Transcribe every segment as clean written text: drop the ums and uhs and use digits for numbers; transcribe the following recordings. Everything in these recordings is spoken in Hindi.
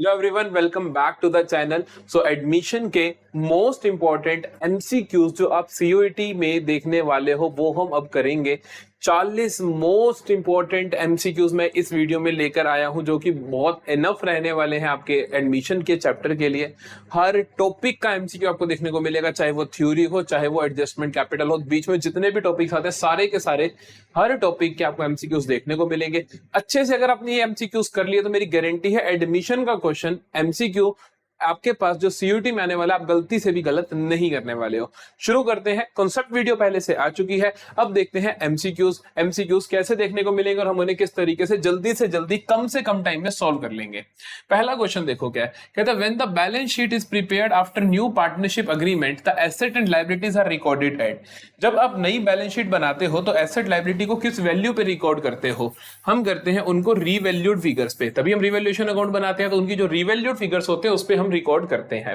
Hello everyone, welcome back to the channel. So admission के मोस्ट इंपॉर्टेंट एमसीक्यूज जो आप सीयूईटी में देखने वाले हो वो हम अब करेंगे। 40 मोस्ट इंपॉर्टेंट एमसीक्यूज मैं इस वीडियो में लेकर आया हूं जो कि बहुत इनफ रहने वाले हैं आपके एडमिशन के चैप्टर के लिए। हर टॉपिक का एमसीक्यू आपको देखने को मिलेगा, चाहे वो थ्योरी हो, चाहे वो एडजस्टमेंट कैपिटल हो। बीच में जितने भी टॉपिक्स आते हैं सारे के सारे हर टॉपिक के आपको एमसीक्यूज देखने को मिलेंगे। अच्छे से अगर आपने ये एमसीक्यूज कर लिए तो मेरी गारंटी है एडमिशन का क्वेश्चन एमसीक्यू आपके पास जो सीयूटी में आने वाला आप गलती से भी गलत नहीं करने वाले हो। शुरू करते हैं। कॉन्सेप्ट वीडियो पहले से आ चुकी है, अब देखते हैं एमसीक्यूज कैसे देखने को मिलेंगे और हम उन्हें किस तरीके से जल्दी कम से कम टाइम में सॉल्व कर लेंगे। पहला क्वेश्चन देखो क्या है, कहता है when the balance sheet is prepared after new partnership agreement the asset and liabilities are recorded at. जब आप नई बैलेंस शीट बनाते हो तो एसेट लायबिलिटी को किस वैल्यू पे रिकॉर्ड करते हो? हम करते हैं उनको रीवैल्यूड फिगर्स पे, तभी हम रिवैल्यूएशन अकाउंट बनाते हैं। तो उनकी जो रीवैल्यूड फिगर्स होते हैं उस पे हम रिकॉर्ड करते हैं।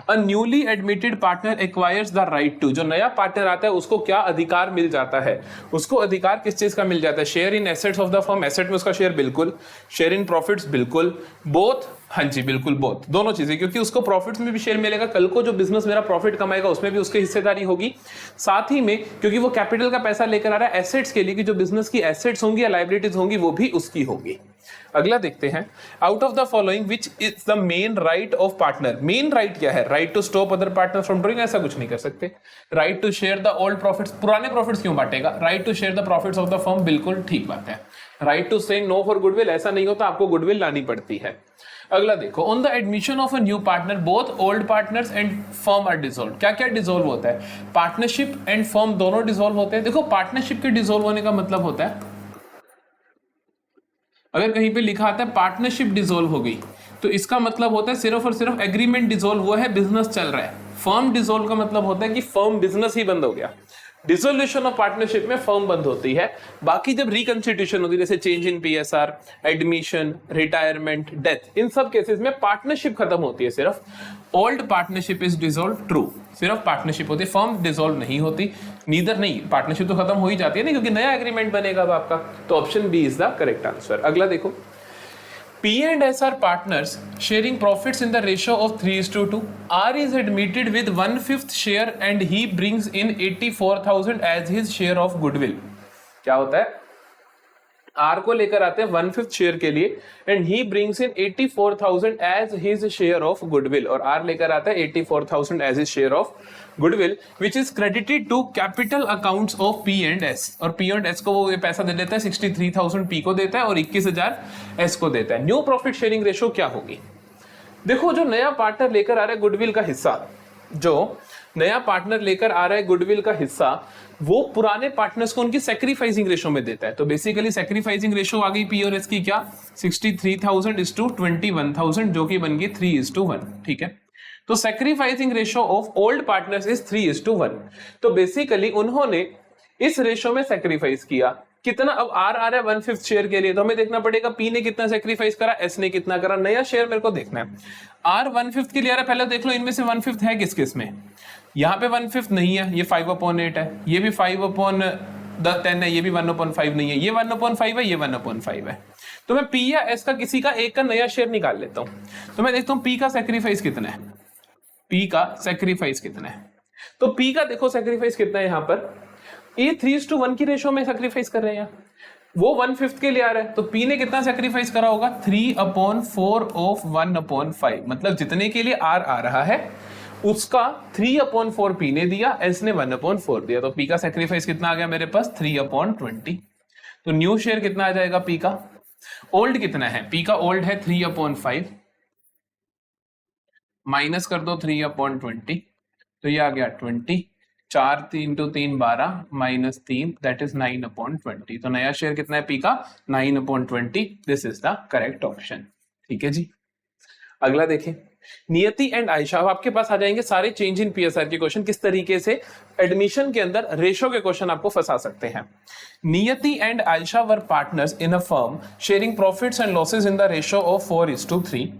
A newly admitted partner acquires the right to, जो नया पार्टनर आता है उसको क्या अधिकार मिल जाता है? उसको अधिकार किस चीज का मिल जाता है? Share in assets of the firm, asset में उसका शेयर बिल्कुल, शेयर इन प्रॉफिट्स बिल्कुल, बोथ, हाँ जी बिल्कुल बोथ, दोनों चीजें, क्योंकि उसको प्रॉफिट्स में भी शेयर मिलेगा, कल को जो बिजनेस मेरा प्रॉफिट कमाएगा उसमें भी उसकी हिस्सेदारी होगी। साथ ही में क्योंकि वो कैपिटल का पैसा लेकर आ रहा है एसेट्स के लिए, कि जो बिजनेस की एसेट्स होंगी या लायबिलिटीज होंगी वो भी उसकी होगी। अगला देखते हैं, out of the following which is the main right of partner. Main right क्या है? Right to stop other partner from doing, ऐसा कुछ नहीं कर सकते। Right to share the old profits, पुराने प्रॉफिट्स क्यों बांटेगा? Right to share the profits of the firm, बिल्कुल ठीक बात है। Right to say no for goodwill, ऐसा नहीं होता, आपको गुडविल लानी पड़ती है। अगला देखो, on the admission of a new partner both old partners and firm are dissolve. क्या क्या डिसॉल्व होता है? पार्टनरशिप एंड फर्म दोनों डिसॉल्व होते हैं। देखो पार्टनरशिप के डिसॉल्व होने का मतलब होता है, अगर कहीं पे लिखा आता है पार्टनरशिप डिसॉल्व हो गई तो इसका मतलब होता है सिर्फ और सिर्फ एग्रीमेंट डिसॉल्व हुआ है, बिजनेस चल रहा है। फर्म डिसॉल्व का मतलब होता है कि फर्म बिजनेस ही बंद हो गया। डिसोल्यूशन ऑफ पार्टनरशिप में फर्म बंद होती है। बाकी जब रिकंस्टिट्यूशन होती है, जैसे change in PSR, admission, retirement, death, इन सब केसेस में पार्टनरशिप खत्म होती है। सिर्फ old partnership is dissolve, true, सिर्फ पार्टनरशिप होती है, फर्म डिसॉल्व नहीं होती। नीदर नहीं, पार्टनरशिप तो खत्म हो ही जाती है ना, क्योंकि नया एग्रीमेंट बनेगा अब आपका। तो option B is the correct answer. अगला देखो, P and S are partners sharing profits in the ratio of 3:2. R is admitted with 1/5 share and he brings in 84,000 as his share of goodwill. क्या होता है? R को लेकर आते हैं 1/5 शेयर के लिए and he brings in 84,000 as his share of goodwill, और R लेकर आता है 84,000 as his share of goodwill which is credited to capital accounts of P and S। और P एंड S को वो ये पैसा दे देता है, 63,000 P को देता है और 21,000 S को देता है। न्यू प्रॉफिट शेयरिंग रेशियो क्या होगी? देखो, जो नया पार्टनर लेकर आ रहा है गुडविल का हिस्सा, जो नया पार्टनर लेकर आ रहा है गुडविल का हिस्सा, वो पुराने पार्टनर्स को उनकी सैक्रिफाइसिंग रेशियो में देता है। तो बेसिकली सैक्रिफाइसिंग रेशियो आ गई P और S की क्या? 63,000 इज टू 21,000, जो कि बन गई 3:1। ठीक है, तो sacrificing ratio of old partners is 3:1। तो बेसिकली उन्होंने इस रेशियो में सैक्रिफाइस किया कितना? अब R आ रहा है 1/5 शेयर के लिए, तो हमें देखना पड़ेगा P ने कितना सैक्रिफाइस करा, S ने कितना करा। नया शेयर मेरे को देखना है। R 1/5 के लिए आ रहा है, पहले देख लो इनमें से 1/5 है किस किस में। यहाँ पे 1/5 नहीं है, ये 5/8 है, ये भी 5/10 है, ये भी 1/5 नहीं है, ये 1/5 है, ये 1/5 है। तो मैं P या S का किसी का एक का नया शेयर निकाल लेता हूं। तो मैं देखता हूं P का सैक्रिफाइस कितना है, P का सैक्रिफाइस कितना है। तो P का देखो सैक्रिफाइस कितना है, यहाँ पर ये 3:1 की रेशियो में सैक्रिफाइस कर रहे हैं, वो 1/5 के लिए आ रहा है। तो P ने कितना सैक्रिफाइस करा होगा? 3/4 ऑफ 1/5, मतलब जितने के लिए R आ रहा है उसका 3/4 P ने दिया, S ने 1/4 दिया। तो P का सैक्रिफाइस कितना आ गया मेरे पास? 3/20। तो न्यू शेयर कितना आ जाएगा P का? ओल्ड कितना है? P का ओल्ड है 3/5, माइनस कर दो 3/20, तो ये आ गया 20। 4 3 to 3 12 माइनस 3, दैट इज 9/20। तो नया शेयर कितना है P का? 9/20। This is the correct option. ठीक है जी। अगला देखें, नियति एंड आयशा। आपके पास आ जाएंगे सारे चेंज इन पीएसआर के क्वेश्चन, किस तरीके से एडमिशन के अंदर रेशो के क्वेश्चन आपको फंसा सकते हैं। Niyati and Ayesha were partners in a firm sharing profits and losses in the ratio of 4:3।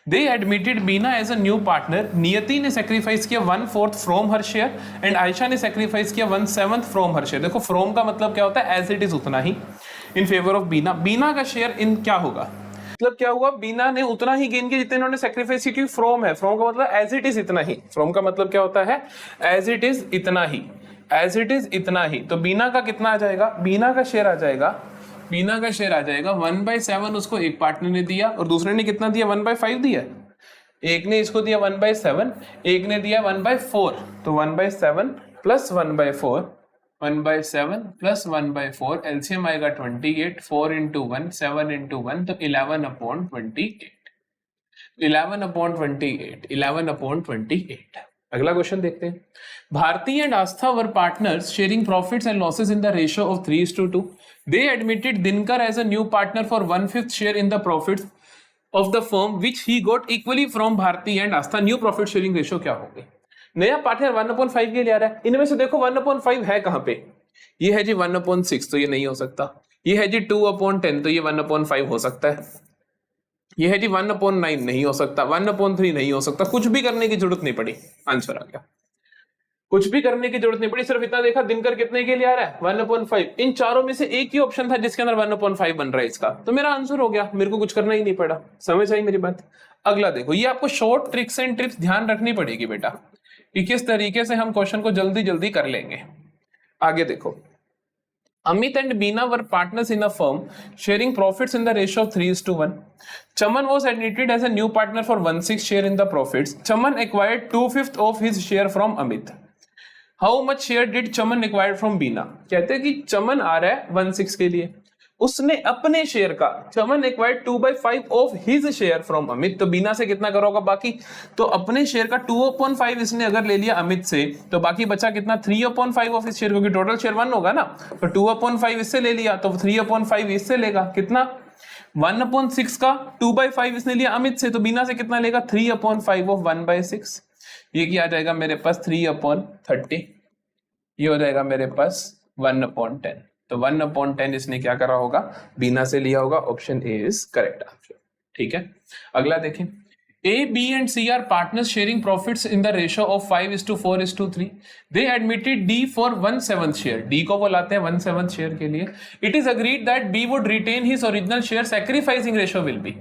They admitted Bina as a new partner. Niyati ने सेक्रीफाइस किया 1/4 from her share and Ayesha ने सेक्रीफाइस किया 1/7 फ्रॉम हर शेयर। देखो फ्रॉम का मतलब क्या होता है? एज इट इज उतना ही, इन फेवर ऑफ बीना। बीना का शेयर इन क्या होगा? मतलब क्या हुआ, बीना ने उतना ही गेन किया जितने इन्होंने सेक्रीफाइस की। फ्रॉम है, फ्रॉम का मतलब एज इट इज इतना ही, फ्रॉम का मतलब क्या होता है, एज इट इज इतना ही, एज इट इज इतना ही। तो बीना का कितना आ जाएगा, बीना का शेयर आ जाएगा, बीना का शेयर आ जाएगा 1/7 उसको एक पार्टनर ने दिया, और दूसरे ने कितना दिया, 1/5 दिया। एक ने इसको दिया 1/7, एक ने दिया 1/4, तो 1/7 प्लस 1/4, 1/7 प्लस 1/4, एलसीएम आएगा 28, 4 इंटू 1, 7 इंटू 1, तो 11/28, 11/28, 11/28। अगला क्वेश्चन देखते हैं। Bharti and Aastha were partners sharing profits and losses in the ratio of 3:2. They admitted Dinkar as a new partner for 1/5 share in the profits of the firm which he got equally from Bharti and Astha. New profit sharing ratio क्या होगी? नया पार्टनर 1/5 के लिए आ रहा है। इनमें से देखो 1/5 है कहां पे, ये है जी 1/6, तो ये नहीं हो सकता। ये है जी 2/10, तो ये 1/5 हो सकता है। ये है जी 1/9, नहीं हो सकता। 1/3 नहीं हो सकता। कुछ भी करने की जरूरत नहीं पड़ी, आंसर आ गया। कुछ भी करने की जरूरत नहीं पड़ी, सिर्फ इतना देखा दिनकर कितने के लिए आ रहा है, 1/5। इन चारों में से एक ही ऑप्शन था जिसके अंदर 1/5 बन रहा है इसका, तो मेरा आंसर हो गया, मेरे को कुछ करना ही नहीं पड़ा। समझ आई मेरी बात? अगला देखो, ये आपको शॉर्ट ट्रिक्स एंड टिप्स ध्यान रखनी पड़ेगी बेटा, कि किस तरीके से हम क्वेश्चन को जल्दी जल्दी कर लेंगे। आगे देखो, Amit and Beena were partners in a firm sharing profits in the ratio of 3:1. Chaman was admitted as a new partner for 1/6 share in the profits. Chaman acquired 2/5 of his share from Amit. How much share did Chaman acquire from Beena? कहते हैं कि चमन आ रहा है 1/6 के लिए, उसने अपने शेयर का, Chaman acquired 2/5 of his share from Amit, तो बीना से कितना करोगा बाकी, तो अपने शेयर का 2/5 इसने अगर ले लिया अमित से, तो बाकी बचा कितना, 3/5 ऑफ इस शेयर, क्योंकि टोटल शेयर 1 होगा ना, तो 2/5 इससे ले लिया, तो 3/5 इससे लेगा, कितना 1/6 का 2/5 इसने लिया अमित से, तो बीना से कितना लेगा, 3/5 ऑफ 1/6। ये क्या आ जाएगा मेरे पास 3/30, ये हो जाएगा मेरे पास 1/10। तो 1/10 इसने क्या करा होगा, बीना से लिया होगा। Option A is correct answer. ठीक है, अगला देखें। A, B and C are partners sharing profits in the ratio of 5:4:3. They admitted D for 1/7 share. D को बुलाते हैं 1/7 शेयर के लिए। It is agreed that B would retain his original share. Sacrificing ratio will be.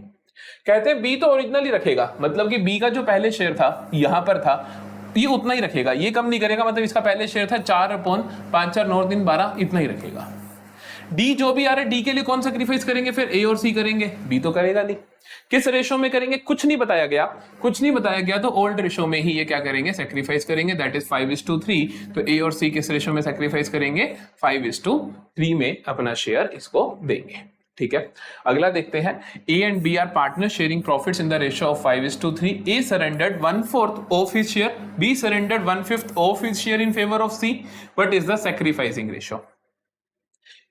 कहते हैं B तो ओरिजिनल ही रखेगा, मतलब कि B का जो पहले शेयर था यहां पर था, ये उतना ही रखेगा, ये कम नहीं करेगा। मतलब इसका पहले शेयर था 4/5, 4, 9, 3, 12, इतना ही रखेगा। डी जो भी आ रहा है, डी के लिए कौन सैक्रिफाइस करेंगे, फिर ए और सी करेंगे, बी तो करेगा नहीं। किस रेशो में करेंगे, कुछ नहीं बताया गया, कुछ नहीं बताया गया, तो ओल्ड रेशो में ही ये क्या करेंगे, सैक्रिफाइस करेंगे, दैट इज 5:3। तो ए और सी किस रेशो में सैक्रिफाइस करेंगे, 5:3 में अपना शेयर इसको देंगे। ठीक है, अगला देखते हैं। A and B are partner sharing profits in the ratio of 5:3। A surrendered 1/4 of his share, B surrendered 1/5 of his share in favour of C. What is the sacrificing ratio?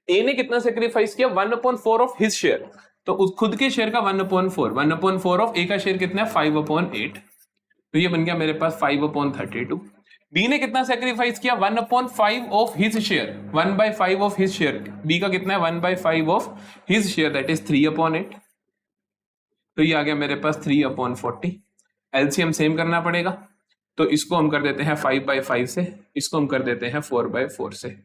A ने कितना सैक्रिफाइस किया, 1/4 ऑफ हिज शेयर, तो उस खुद के शेयर का 1/4, 1/4 ऑफ ए का शेयर कितना है, 5/8, तो ये बन गया मेरे पास 5/32। बी ने कितना सैक्रिफाइस किया, 1/5 of his share, 1/5 of his share, B का कितना है 1/5 of his share, that is 3/8, तो ये आ गया मेरे पास 3/40। एलसीएम सेम करना पड़ेगा, तो इसको हम कर देते हैं 5/5 से, इसको हम कर देते हैं 4/4 से।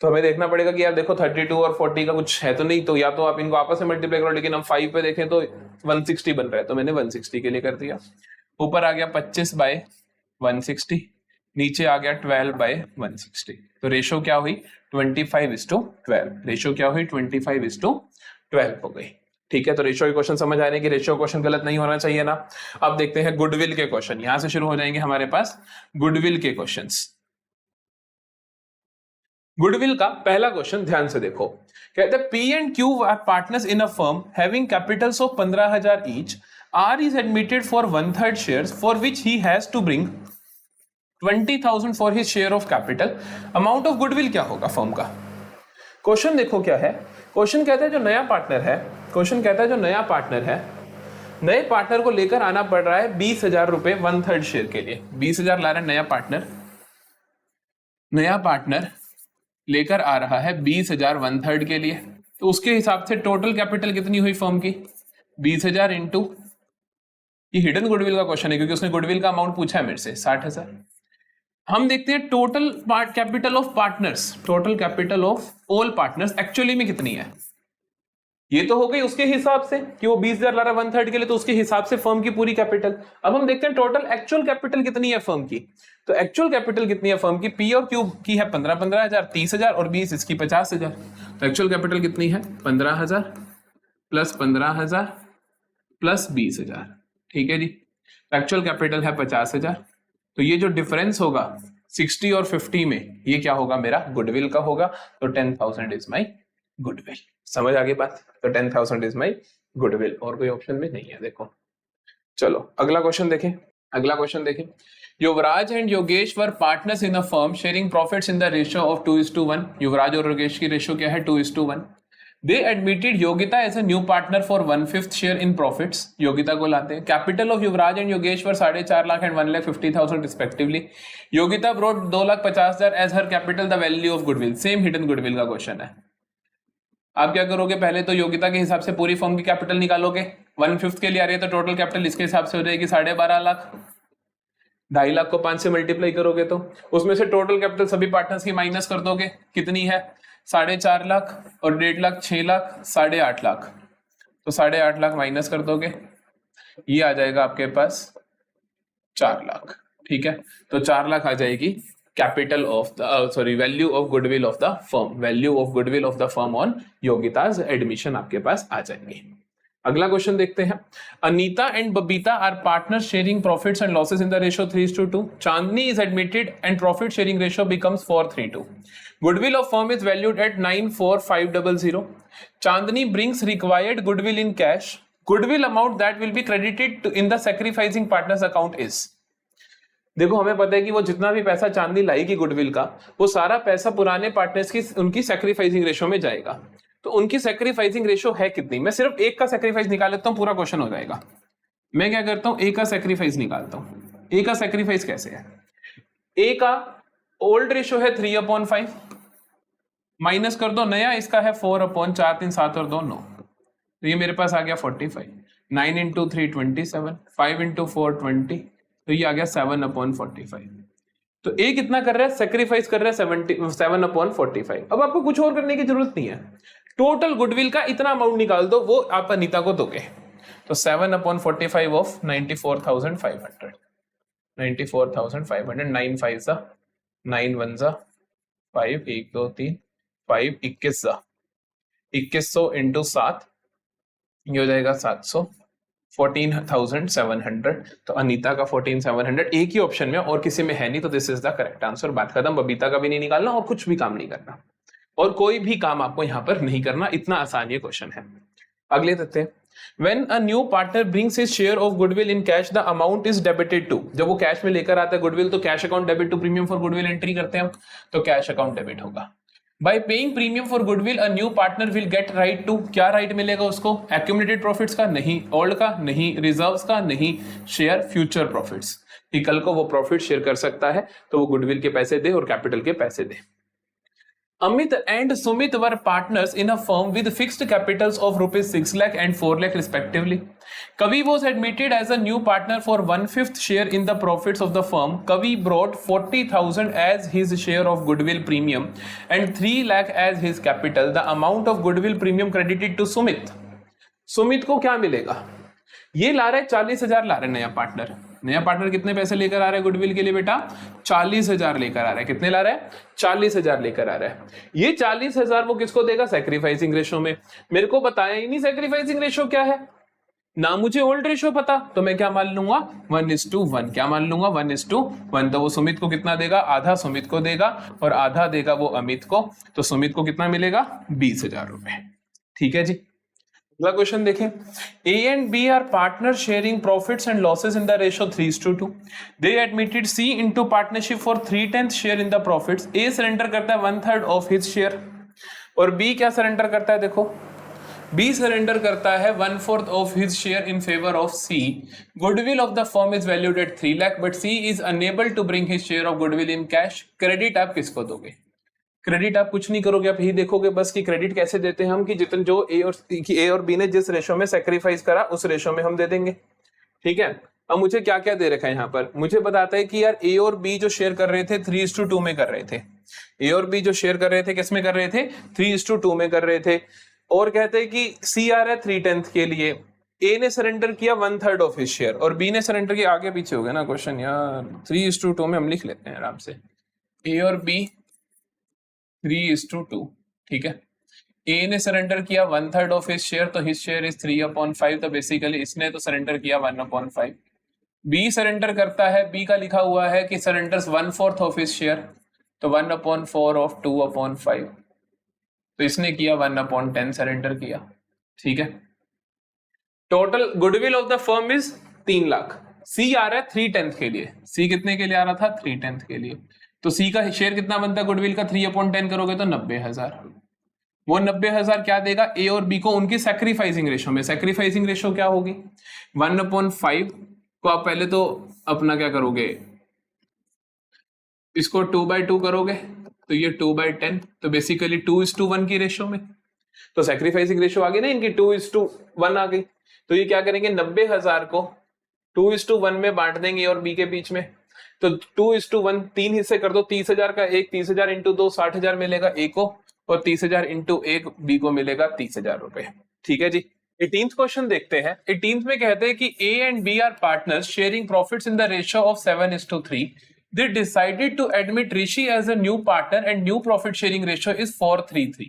तो हमें देखना पड़ेगा कि यार देखो 32 और 40 का कुछ है तो नहीं, तो या तो आप इनको आपस में मल्टीप्लाई करो, लेकिन हम 5 पे देखें तो 160 बन रहा है, तो मैंने 160 के लिए कर दिया। ऊपर आ गया 25/160, नीचे आ गया 12/160, तो रेशो क्या हुई 25:12, रेशो क्या हुई 25:12 हो गई। ठीक है, तो रेशो के क्वेश्चन समझ आ रहे हैं कि रेशो क्वेश्चन गलत नहीं होना चाहिए ना। अब देखते हैं गुडविल के क्वेश्चन, यहां से शुरू हो जाएंगे हमारे पास गुडविल के क्वेश्चंस। गुडविल का पहला क्वेश्चन ध्यान से देखो, कहते हैं P and Q R partners in a firm having capitals of 15,000 each. R is admitted for 1/3 shares for which he has to bring 20,000 for his share of capital. Amount of goodwill क्या होगा फर्म का? क्वेश्चन देखो क्या है, क्वेश्चन कहता है जो नया पार्टनर है, क्वेश्चन कहता है जो नया पार्टनर है, नए पार्टनर को लेकर आना पड़ रहा है 20,000 रुपए 1/3 शेयर के लिए। 20,000 ला रहा है नया पार्टनर, नया पार्टनर लेकर आ रहा है 20,000 1/3 के लिए, तो उसके हिसाब से टोटल कैपिटल कितनी हुई फर्म की, 20,000 इंटू, ये हिडन गुडविल का क्वेश्चन है क्योंकि उसने गुडविल का अमाउंट पूछा है मेरे से 60,000। हम देखते हैं total capital of partners, total capital of all partners actually में कितनी है, ये तो हो गई उसके हिसाब से कि वो 20,000 ला रहा है 1/3 के लिए, तो उसके हिसाब से फर्म की पूरी कैपिटल। अब हम देखते हैं टोटल एक्चुअल कैपिटल कितनी है फर्म की। तो एक्चुअल कैपिटल कितनी है फर्म की, पी और क्यू की है 15,000 30,000 और 20 इसकी 50,000। तो एक्चुअल कैपिटल कितनी है 15,000 प्लस 15,000 प्लस 20,000। ठीक है जी, एक्चुअल कैपिटल है 50,000। तो ये जो डिफरेंस होगा 60 और 50 में, ये क्या होगा मेरा गुडविल का होगा। तो 10,000 इज माई गुडविल। समझ आ गई बात। तो 10,000 इज माई गुडविल, और कोई ऑप्शन में नहीं है। देखो चलो अगला क्वेश्चन देखें। अगला क्वेश्चन देखें, Yuvraj and Yogesh were partners in a firm sharing profits in the ratio of 2:1। Yuvraj और योगेश की रेशियो क्या है 2:1। They admitted Yogita as a new partner for 1/5 share in profits. Yogita को लाते हैं। Capital of Yuvraj and Yogesh were 4.5 lakh and 1,50,000 respectively. Yogita brought 2,50,000 as her capital, the value of goodwill. Same hidden goodwill का क्वेश्चन है। आप क्या करोगे, पहले तो योगिता के हिसाब से पूरी फर्म की कैपिटल निकालोगे। 1/5 के लिए आ रही है तो टोटल कैपिटल इसके हिसाब से हो जाएगी 12.5 लाख। 2.5 लाख को 5 से मल्टीप्लाई करोगे तो उसमें से टोटल कैपिटल सभी पार्टनर्स की माइनस कर दोगे। कितनी है 4.5 लाख और 1.5 लाख 6 लाख 8.5 लाख। तो 8.5 लाख माइनस कर दोगे, ये आ जाएगा आपके पास 4 लाख। ठीक है, तो 4 लाख आ जाएगी capital of the value of goodwill of the firm. Value of goodwill of the firm on Yogita's admission आपके पास आ जाएंगे। अगला क्वेश्चन देखते हैं। Anita and Babita are partner sharing profits and losses in the ratio 3:2। Chandni is admitted and profit sharing ratio becomes 4:3. Goodwill of firm is valued at 94,500. Chandni brings required goodwill in cash. Goodwill amount that will be credited in the sacrificing partner's account is. देखो हमें पता है कि वो जितना भी पैसा चांदनी लाएगी गुडविल का, वो सारा पैसा पुराने पार्टनर्स की उनकी सैक्रिफाइसिंग रेशियो में जाएगा। तो उनकी सैक्रिफाइसिंग रेशियो है कितनी, मैं सिर्फ एक का सैक्रिफाइस निकाल लेता हूं, पूरा क्वेश्चन हो जाएगा। मैं क्या करता हूं, ए का सैक्रिफाइस निकालता हूं। ए का सैक्रिफाइस कैसे है, ए का ओल्ड रेशियो है 3/5, माइनस कर दो नया, इसका है 4/4, 3 7 और 2 9, तो ये मेरे पास आ गया 45। 9 × 3 27, 5 × 4 20, तो ये आ गया 7/45। तो ए कितना कर रहा है, सेक्रीफाइस कर रहा है 7/45। अब आपको कुछ और करने की जरूरत नहीं है, टोटल गुडविल का इतना अमाउंट निकाल दो, वो आप अनीता को दोगे। तो 7/45 ऑफ 94,500, 94,500, 9 5 9 1 5, 1 2 3 5, 21 2100 इंटू 7, ये हो जाएगा 700, 14,700। तो अनीता का 14,700 एक ही ऑप्शन में, और किसी में है नहीं, तो this is the correct answer. बात खत्म। बबीता का भी नहीं निकालना और कुछ भी काम नहीं करना, और कोई भी काम आपको यहाँ पर नहीं करना, इतना आसान ये क्वेश्चन है। अगले देखते हैं। When a new partner brings his share of goodwill in cash, the amount is debited to। जब वो कैश में लेकर आता है गुडविल, तो cash account debit to premium for goodwill entry करते हैं हम, तो कैश अकाउंट डेबिट होगा। By paying premium for goodwill, a new partner will get right to, क्या राइट मिलेगा उसको, accumulated profits का नहीं, ओल्ड का नहीं, रिजर्व्स का नहीं, शेयर फ्यूचर प्रॉफिट्स, कि कल को वो प्रॉफिट शेयर कर सकता है, तो वो गुडविल के पैसे दे और कैपिटल के पैसे दे। Amit and Sumit were partners in a firm with fixed capitals of rupees 6 lakh and 4 lakh respectively. Kavi was admitted as a new partner for 1/5 share in the profits of the firm. Kavi brought 40,000 as his share of goodwill premium and 3 lakh as his capital. The amount of goodwill premium credited to Sumit. Sumit को क्या मिलेगा, ये ला रहा है 40,000 ला रहा है नया पार्टनर। नया पार्टनर कितने पैसे लेकर आ रहा है गुडविल के लिए बेटा, 40,000 लेकर आ रहा है। कितने ला रहा है, 40,000 लेकर आ रहा है। ये 40,000 वो किसको देगा, सैक्रिफाइसिंग रेशो में। मेरे को बताया ही नहीं सैक्रिफाइसिंग रेशो क्या है, ना मुझे ओल्ड रेशो पता, तो मैं क्या मान लूंगा 1:1। क्या मान लूंगा 1:1। तो वो सुमित को कितना देगा, आधा सुमित को देगा और आधा देगा वो अमित को। तो सुमित को कितना मिलेगा, 20,000 रुपए। ठीक है जी। अगला क्वेश्चन देखें। A and B are partners sharing profits and losses in the ratio 3:2. They admitted C into partnership for 3/10 share in the profits. A surrender करता है 1/3 of his share और B क्या सरेंडर करता है, देखो B सरेंडर करता है 1/4 of his share in favor of C. Goodwill of the firm is valued at 3 lakh, but C is unable to bring his share of goodwill in cash. Credit आप किसको दोगे, क्रेडिट आप कुछ नहीं करोगे, आप यही देखोगे बस कि क्रेडिट कैसे देते हैं हम, कि जितने जो ए और बी ने जिस रेशो में सैक्रिफाइस करा उस रेशो में हम दे देंगे। ठीक है। अब मुझे क्या क्या दे रखा है यहाँ पर, मुझे बताता है कि यार ए और बी जो शेयर कर रहे थे 3:2 में कर रहे थे। ए और बी जो शेयर कर रहे थे किस में कर रहे थे, 3:2 में कर रहे थे। और कहते हैं कि सी आ रहा है 3/10 के लिए, ए ने सरेंडर किया 1/3 ऑफ हिज शेयर और बी ने सरेंडर किया, आगे पीछे हो गया ना क्वेश्चन यार, 3:2 में हम लिख लेते हैं आराम से, ए और बी 3:2, ठीक है। ए ने सरेंडर किया 1/3 ऑफ हिज शेयर, तो हिज शेयर इज 3/5, तो बेसिकली इसने तो सरेंडर किया 1/5। बी सरेंडर करता है, बी का लिखा हुआ है कि सरेंडर्स 1/4 ऑफ हिज शेयर, तो 1/4 ऑफ 2/5, तो इसने किया 1/10 सरेंडर किया, ठीक है। Total goodwill of the firm is 3 lakh. C आ रहा है 3/10 के लिए, सी कितने के लिए आ रहा था 3/10 के लिए, तो सी का शेयर कितना बनता है गुडविल का, 3/10 करोगे तो 90,000। वो 90,000 क्या देगा ए और बी को उनकी सैक्रिफाइसिंग रेशो में। सैक्रिफाइसिंग रेशो क्या होगी, 1/5 को आप पहले तो अपना क्या करोगे, इसको 2/2 करोगे, तो ये 2/10, तो बेसिकली 2:1 की रेशो में, तो सैक्रिफाइसिंग रेशो आ गई ना इनकी 2:1 आ गई। तो ये क्या करेंगे 90,000 को 2:1 में बांट देंगे और बी के बीच में, तो 2:1 3 हिस्से कर दो, 30,000 का एक, 30,000 इंटू 2 60,000 मिलेगा ए को, और 30,000 इंटू 1 बी को मिलेगा 30,000 रुपए, ठीक है जी। 18th क्वेश्चन देखते हैं। 18th में कहते हैं कि A and B are partners sharing profits in the ratio of 7:3। They decided to admit Rishi as a new partner and new profit sharing ratio is 4:3.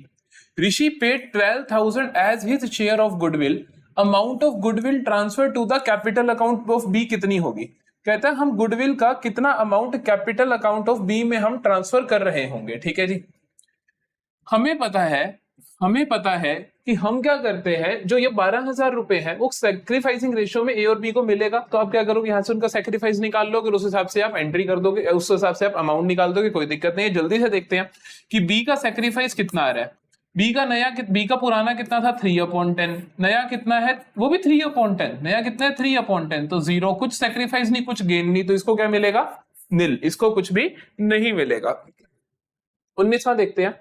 Rishi paid 12,000 as his share of goodwill. Amount of goodwill transfer to the capital account of B कितनी होगी। कहता है हम गुडविल का कितना amount capital account of B में हम ट्रांसफर कर रहे होंगे, ठीक है जी। हमें पता है कि हम क्या करते हैं, जो ये 12,000 रुपए है वो सैक्रिफाइसिंग रेशियो में ए और बी को मिलेगा, तो आप क्या करोगे यहाँ से उनका सैक्रिफाइस निकाल लोगे, उस हिसाब से आप एंट्री कर दोगे, उस हिसाब से आप अमाउंट निकाल दोगे, कोई दिक्कत नहीं है। जल्दी से देखते हैं कि बी का सैक्रिफाइस कितना आ रहा है। बी का पुराना कितना था 3/10, नया कितना है वो भी 3/10, नया कितना है 3/10, तो 0, कुछ सैक्रिफाइस नहीं कुछ गेन नहीं, तो इसको क्या मिलेगा निल, इसको कुछ भी नहीं मिलेगा। 19वां देखते हैं।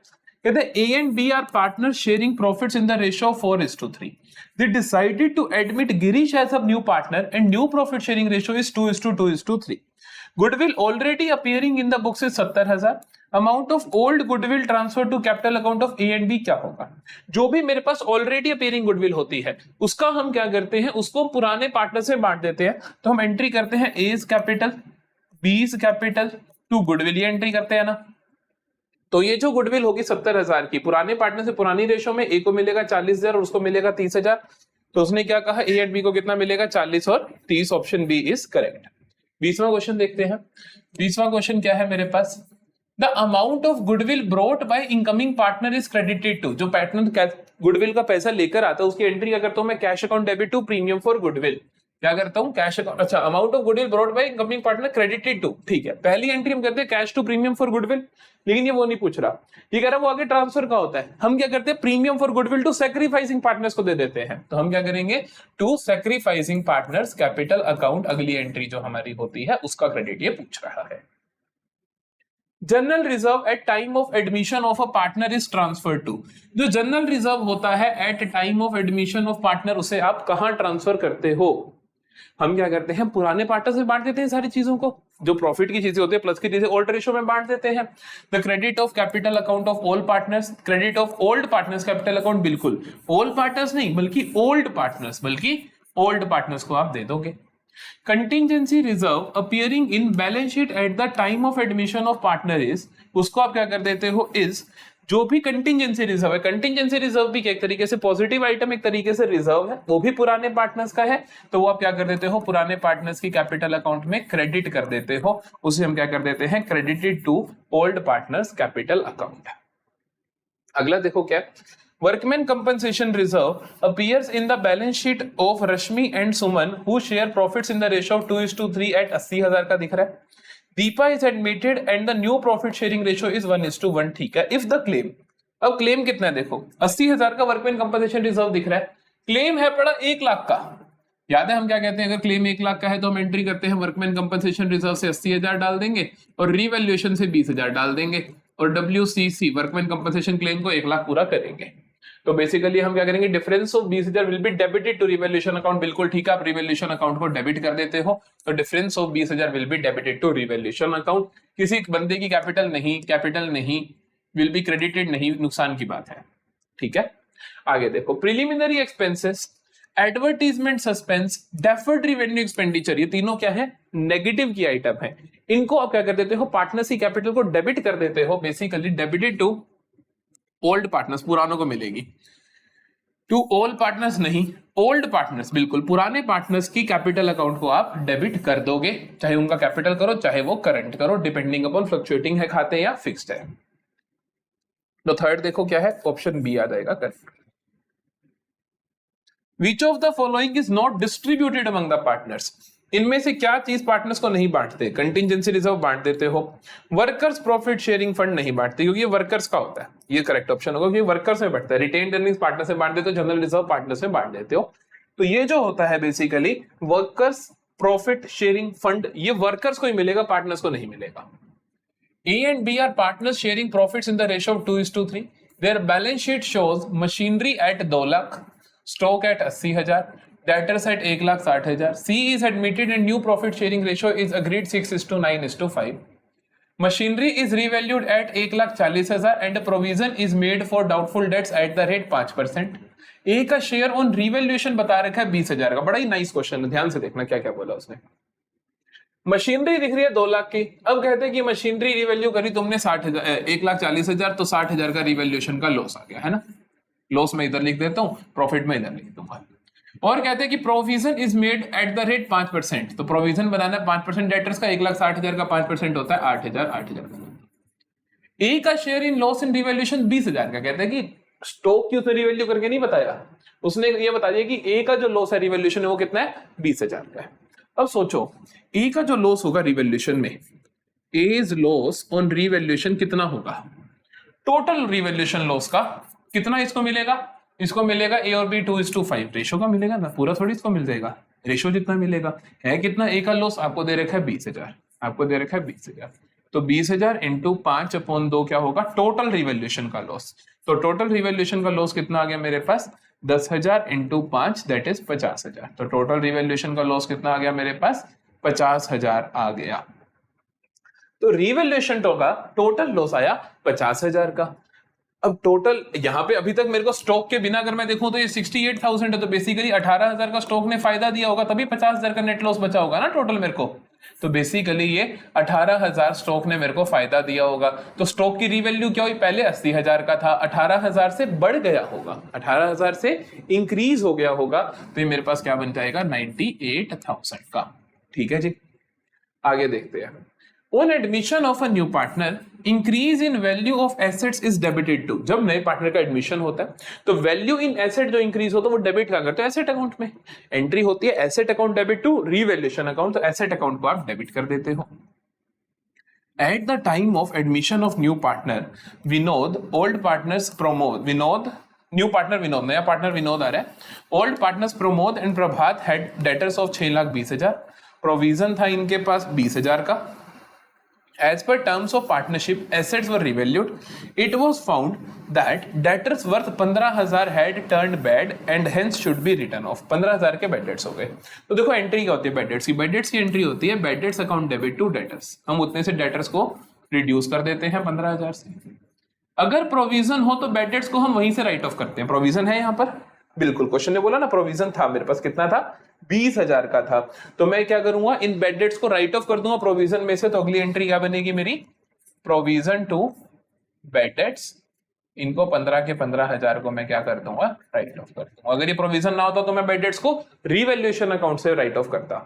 कहते हैं A and B are partners sharing profits in the ratio of 4:3। They decided to admit Girish as a new partner and new profit sharing ratio is 2:2:3. Goodwill already appearing in the books is 70,000. Amount of old goodwill transfer to capital account of A and B क्या होगा। जो भी मेरे पास ऑलरेडी अपीयरिंग गुडविल होती है उसका हम क्या करते हैं, उसको पुराने पार्टनर से बांट देते हैं, तो हम एंट्री करते हैं as capital B's capital to goodwill, ये एंट्री करते हैं ना। तो ये जो गुडविल होगी 70,000 की, पुराने पार्टनर से पुरानी रेशो में ए को मिलेगा 40,000 और उसको मिलेगा 30,000, तो उसने क्या कहा ए एंड बी को कितना मिलेगा 40 और 30, ऑप्शन बी इज करेक्ट। 20वां क्वेश्चन देखते हैं। 20वां क्वेश्चन क्या है मेरे पास, the amount of goodwill brought by incoming partner is credited to. जो पार्टनर गुडविल का पैसा लेकर आता है उसकी एंट्री क्या करता हूं मैं, cash account debit to premium for goodwill, क्या करता हूं कैश अकाउंट, अच्छा amount of goodwill brought by incoming partner credited to, ठीक है। पहली एंट्री हम करते हैं cash to premium for goodwill, लेकिन ये वो नहीं पूछ रहा, ये कह रहा है वो आगे ट्रांसफर का होता है। हम क्या करते हैं premium for goodwill to sacrificing partners को दे देते हैं, तो हम क्या करेंगे to sacrificing partners capital account, अगली एंट्री जो हमारी होती है उसका क्रेडिट ये पूछ रहा है। General reserve at time of admission of a partner is transfer to. जो जनरल रिजर्व होता है at time of admission of partner, उसे आप कहां ट्रांसफर करते हो। हम क्या करते हैं पुराने पार्टनर से बांट देते हैं सारी चीजों को, जो प्रॉफिट की चीजें होती है प्लस की चीजें ओल्ड रेशो में बांट देते हैं। The credit of capital account of all partners, credit of old partners capital account, बिल्कुल ऑल पार्टनर्स नहीं बल्कि ओल्ड पार्टनर्स को आप दे दोगे। Contingency reserve appearing in balance sheet at the time of admission of partner is, उसको आप क्या कर देते हो इज, जो भी कंटिंजेंसी रिजर्व है, कंटिंजेंसी रिजर्व भी एक तरीके से पॉजिटिव आइटम एक तरीके से रिजर्व है, वो भी पुराने पार्टनर्स का है, तो वो आप क्या कर देते हो पुराने पार्टनर्स की कैपिटल अकाउंट में क्रेडिट कर देते हो, उसे हम क्या कर देते हैं credited to old partners capital account. अगला देखो क्या, workman compensation reserve appears in the balance sheet of Rashmi and Suman who share profits in the ratio of 2:3 at 80,000 का दिख रहा है। Deepa is admitted and the new profit sharing ratio is 1:1, ठीक है। इफ द क्लेम, अब क्लेम कितना है देखो 80,000 का वर्कमैन कंपनसेशन रिजर्व दिख रहा है, क्लेम है पड़ा 1 लाख का। याद है हम क्या कहते हैं, अगर क्लेम 1 लाख का है तो हम एंट्री करते हैं वर्कमैन कंपनसेशन रिजर्व से 80,000 डाल देंगे और रिवैल्यूएशन से 20,000 डाल देंगे और WCC वर्कमैन कंपनसेशन क्लेम को 1 लाख पूरा करेंगे। तो बेसिकली हम क्या करेंगे difference of 20,000 will be debited to revaluation account, बिल्कुल ठीक है, आप रिवैल्यूएशन अकाउंट को डेबिट कर देते हो, तो difference of 20,000 will be debited to revaluation account. किसी बंदे की कैपिटल नहीं विल बी क्रेडिटेड नहीं, नुकसान की बात है, ठीक है। आगे देखो, preliminary expenses, advertisement suspense, deferred revenue expenditure, ये तीनों क्या है, नेगेटिव की आइटम है। इनको आप क्या कर देते हो, पार्टनर्स की कैपिटल को डेबिट कर देते हो, basically debited to old partners, पुरानों को मिलेगी। टू ऑल पार्टनर्स नहीं, ओल्ड पार्टनर्स, बिल्कुल पुराने पार्टनर्स की कैपिटल अकाउंट को आप डेबिट कर दोगे, चाहे उनका कैपिटल करो चाहे वो करंट करो, डिपेंडिंग अपॉन फ्लक्चुएटिंग है खाते या फिक्स्ड है। तो थर्ड देखो क्या है, ऑप्शन बी आ जाएगा correct. Which of the following is not distributed among the partners? इनमें से क्या चीज पार्टनर्स को नहीं बांटते, कंटिजेंसी रिजर्व बांट देते हो, वर्कर्स प्रॉफिट शेयरिंग फंड नहीं बांटते क्योंकि ये वर्कर्स का होता है, ये करेक्ट ऑप्शन होगा क्योंकि वर्कर्स में बांटता है, रिटेन्ड अर्निंग्स पार्टनर से बांट देते हो, जनरल रिजर्व पार्टनर से बांट देते हो। तो ये जो होता है basically workers profit sharing fund, ये वर्कर्स को ही मिलेगा, पार्टनर्स को नहीं मिलेगा। A and B are partners sharing profits in the ratio of 2:3. Their balance sheet shows machinery at 2 lakh, stock at 80,000, debtors at 1,60,000. C is admitted and new profit sharing ratio is agreed 6:9:5. Machinery is revalued at 1,40,000 and a provision is made for doubtful debts at the rate 5%. A का शेयर ऑन रिवैल्यूएशन बता रखा है 20,000 का, बड़ा ही नाइस क्वेश्चन है, ध्यान से देखना क्या क्या बोला उसने। मशीनरी दिख रही है 2 लाख की, अब कहते हैं कि मशीनरी रिवैल्यू करी तुमने 60,000, 1,40,000, तो 60,000 का रिवैल्यूएशन का लॉस आ गया है ना, लॉस में इधर लिख देता हूं, प्रॉफिट में इधर लिख दूंगा। और कहते हैं कि provision is made at the rate 5%, तो प्रोविजन बनाना है 5%, डेटर्स का 1,60,000 का 5% होता है 8,000 का। ए का share in loss in revaluation 20,000 का, कहते हैं कि स्टॉक की उसने रिवैल्यू करके नहीं बताया, उसने ये बता दिया कि ए का जो लॉस है रिवैल्यूएशन है वो कितना है, 20,000 का है। अब सोचो ए का जो लॉस होगा रिवैल्यूएशन में, एज लॉस ऑन रिवैल्यूएशन कितना होगा, टोटल रिवैल्यूएशन लॉस का कितना इसको मिलेगा, इसको मिलेगा ए और बी 2:5 रेशो का मिलेगा ना, पूरा थोड़ी इसको मिल जाएगा, रेशो जितना मिलेगा है कितना, ए का लॉस आपको दे रखा है 20,000, आपको दे रखा है 20,000, तो 20,000 इंटू 5/2 क्या होगा, टोटल रिवैल्यूएशन का लॉस। तो टोटल रिवैल्यूएशन का लॉस कितना आ गया मेरे पास, 10,000 इंटू 5 दैट इज 50,000, तो टोटल रिवैल्यूएशन का लॉस कितना आ गया मेरे पास, 50,000 आ गया। तो रिवैल्यूएशन का टोटल लॉस आया 50,000 का। अब टोटल यहाँ पे अभी तक मेरे को स्टॉक के बिना अगर मैं देखूं तो ये 68,000 है, तो बेसिकली 18,000 का स्टॉक ने फायदा दिया होगा, तभी 50,000 का नेट लॉस बचा होगा ना टोटल मेरे को, तो बेसिकली ये 18,000 स्टॉक ने मेरे को फायदा दिया होगा। तो स्टॉक की रिवैल्यू क्या हुई, पहले 80,000 का था, 18,000 से बढ़ गया होगा, 18,000 से इंक्रीज हो गया होगा, तो ये मेरे पास क्या बन जाएगा 98,000 का। ठीक है जी, आगे देखते हैं। On admission of a new partner, increase in value of assets is debited to. जब नए पार्टनर का एडमिशन होता है तो वैल्यू इन एसेट जो इंक्रीज होता है वो डेबिट क्या करते हैं, एसेट अकाउंट में एंट्री होती है, asset account debit to revaluation account, तो एसेट अकाउंट को आप डेबिट कर देते हो। At the time of admission of new partner, Vinod, old partners Pramod, Vinod, new partner Vinod, नया पार्टनर विनोद आ रहा है, old partners Pramod and Prabhat had debtors of 6,20,000, provision था इनके पास 20,000 का। As per terms of partnership, assets were revalued. It was found that debtors worth 15,000 had turned bad and hence should be written off. 15,000 के bad debts हो गए। तो देखो एंट्री क्या होती है bad debts की, bad debts की एंट्री होती है bad debts account debit to debtors, हम उतने से debtors को रिड्यूस कर देते हैं 15,000 से। अगर प्रोविजन हो तो bad debts को हम वहीं से राइट ऑफ करते हैं, प्रोविजन है यहाँ पर, बिल्कुल क्वेश्चन ने बोला ना प्रोविजन था मेरे पास, कितना था 20,000 का था, तो मैं क्या करूंगा इन बैड डेट्स को राइट ऑफ कर दूंगा प्रोविजन में से, तो अगली एंट्री क्या बनेगी मेरी, प्रोविजन टू बैड डेट्स, इनको 15 के 15,000 को मैं क्या कर दूंगा राइट ऑफ कर दूंगा। अगर ये प्रोविजन ना होता तो मैं बैड डेट्स को रिवैल्यूएशन अकाउंट से राइट ऑफ करता।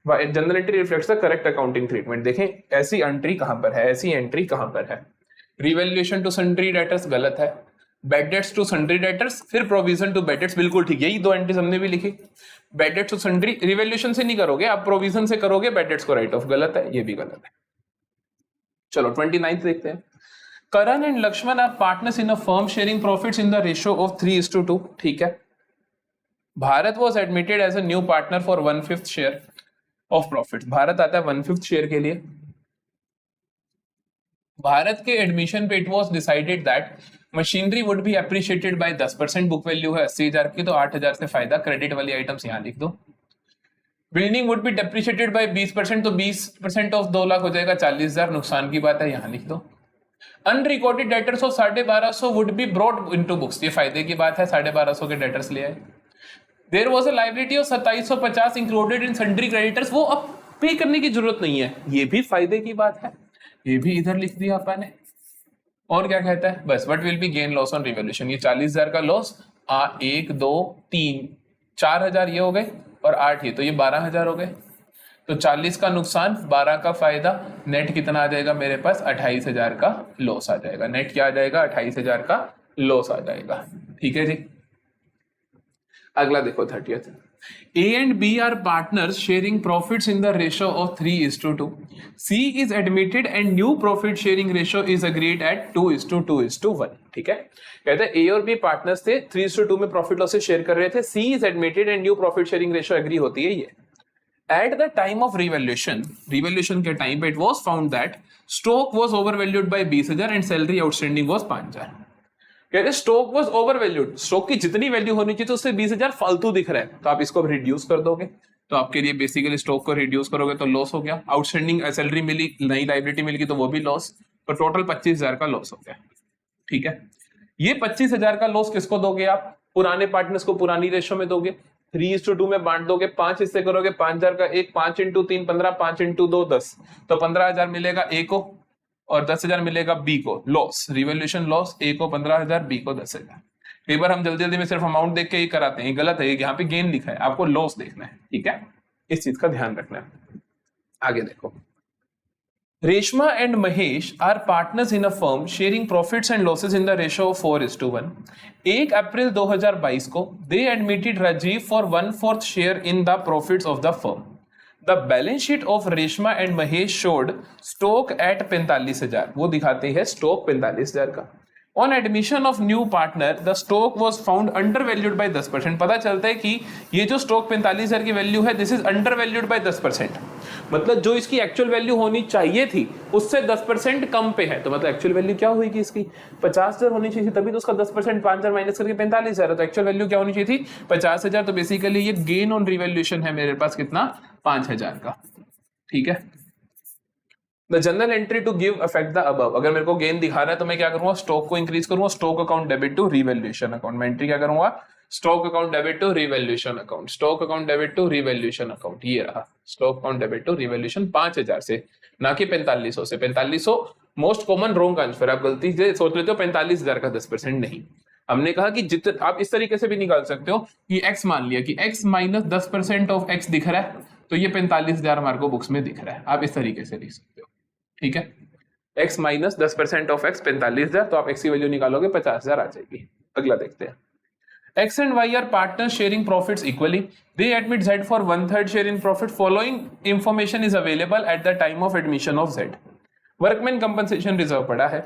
General entry reflects the correct accounting treatment. देखें ऐसी एंट्री कहां पर है, ऐसी एंट्री कहां पर है, रिवैल्यूएशन टू सन्ड्री डेटर्स गलत है, bad debts to sundry debtors, फिर प्रोविजन टू बैड डेट्स बिल्कुल ठीक, यही दो एंट्रीज हमने भी लिखी। Bad debts to sundry revaluation से नहीं करोगे आप, प्रोविजन से करोगे, बैड डेट्स को राइट ऑफ गलत है, ये भी गलत है। चलो 29 देखते हैं। Karan and Lakshman are partners in a firm sharing profits in the ratio of 3:2, ठीक है। Bharat was admitted as a new partner for 1/5 share of profits, Bharat आता है 1/5 शेयर के लिए। भारत के एडमिशन पे it was decided that machinery would be appreciated by 10%, book value है 80,000 की, तो 8,000 से फायदा, क्रेडिट वाली आइटम्स यहां लिख दो। Building would be depreciated by 20%, तो 20% ऑफ 2 लाख हो जाएगा 40,000, नुकसान की बात है यहां लिख दो। Unrecorded debtors of 1250 would be brought into books, ये फायदे की बात है, 1250 के डेटर्स ले आए। There was a liability of 2750 included in sundry creditors, वो अब पे करने की जरूरत नहीं है, ये भी फायदे की बात है, ये भी इधर लिख दिया अपन ने। और क्या कहता है, बस what will be gain loss on revolution, ये 40,000 का लॉस, 1 2 3 4,000 ये हो गए और 8 ये, तो ये 12,000 हो गए। तो 40 का नुकसान, 12 का फायदा, नेट कितना आ जाएगा मेरे पास, 28,000 का लॉस आ जाएगा। नेट क्या आ जाएगा, 28,000 का लॉस आ जाएगा। ठीक है जी, अगला देखो 30th। A and B are partners sharing profits in the ratio of 3:2. C is admitted and new profit sharing ratio is agreed at 2:2:1. ठीक है, कहते हैं A और B पार्टनर्स थे, 3:2 में प्रॉफिट लॉसेस शेयर कर रहे थे। C is admitted and new profit sharing ratio agree होती है ये। At the time of revaluation के टाइम पे it was found that stock was overvalued by 20,000 and salary outstanding was 5,000। कहते स्टॉक वाज ओवरवैल्यूड, स्टॉक की जितनी वैल्यू होनी चाहिए तो उससे 20,000 फालतू दिख रहा है, तो आप इसको रिड्यूस कर दोगे, तो आपके लिए बेसिकली स्टॉक को रिड्यूस करोगे तो लॉस हो गया। आउटस्टैंडिंग सैलरी मिली, नई लायबिलिटी मिल गई तो वो भी लॉस, तो टोटल 25,000 का लॉस हो गया। ठीक है, ये 25,000 का लॉस किसको दोगे आप, पुराने पार्टनर्स को पुरानी रेशो में दोगे, 3:2 में बांट दोगे, 5 हिस्से करोगे, 5,000 का एक, 5 × 3 15, 5 × 2 10, तो 15,000 मिलेगा ए को और 10,000 मिलेगा बी को। लॉस, रिवॉल्यूशन लॉस, ए को 15,000, बी को 10,000। कई बार हम जल्दी जल्दी में सिर्फ अमाउंट देख के ही कराते हैं, गलत है, यहाँ पे गेन लिखा है, आपको लॉस देखना है। ठीक है, इस चीज का ध्यान रखना है। आगे देखो, Reshma and Mahesh are partners in a firm sharing profits and losses in the ratio of 4:1। 1 April 2022 को they admitted Rajiv for 1/4 share in the profits of the firm. The balance sheet of Reshma and Mahesh showed stock at 45,000, वो दिखाती है स्टॉक 45,000 का। On admission of new partner, the stock was found undervalued by 10%। पता चलता है कि ये जो स्टॉक 45,000 की वैल्यू है, दिस इज अंडरवैल्यूड बाय 10%, मतलब जो इसकी एक्चुअल वैल्यू होनी चाहिए थी उससे 10% कम पे है। तो मतलब एक्चुअल वैल्यू क्या होगी इसकी, 50,000 होनी चाहिए थी, तभी तो उसका 10% 5,000 माइनस करके 45,000 है, तो एक्चुअल वैल्यू क्या होनी चाहिए थी, 50,000। तो बेसिकली ये गेन ऑन रिवैल्यूएशन है मेरे पास कितना, 5,000 का। ठीक है, the general entry to give effect the above, अगर मेरे को गेन दिखा रहा है तो मैं क्या करूंगा, स्टॉक को इंक्रीज करूंगा, stock account debit to revaluation account में एंट्री क्या करूंगा, stock account debit to revaluation account, stock account debit to revaluation account, ये रहा stock account debit to revaluation 5,000 से, ना कि 4500 से। 4500 मोस्ट कॉमन रॉन्ग आंसर, आप गलती से सोच लेते हो 45,000 का 10% नहीं। हमने कहा कि जितने आप इस तरीके से भी निकाल सकते हो कि x मान लिया कि x माइनस 10% ऑफ x दिख रहा है, तो ये 45,000 हमारे को बुक्स में दिख रहा है, आप इस तरीके से लिख सकते हो। ठीक है, x माइनस 10% ऑफ x 45,000, तो आप x की वैल्यू निकालोगे 50,000 आ जाएगी। अगला देखते हैं, X and Y are partners sharing profits equally. They admit Z for 1/3 share in profit. Following information is available at the time of admission of Z. Workman compensation reserve पड़ा है।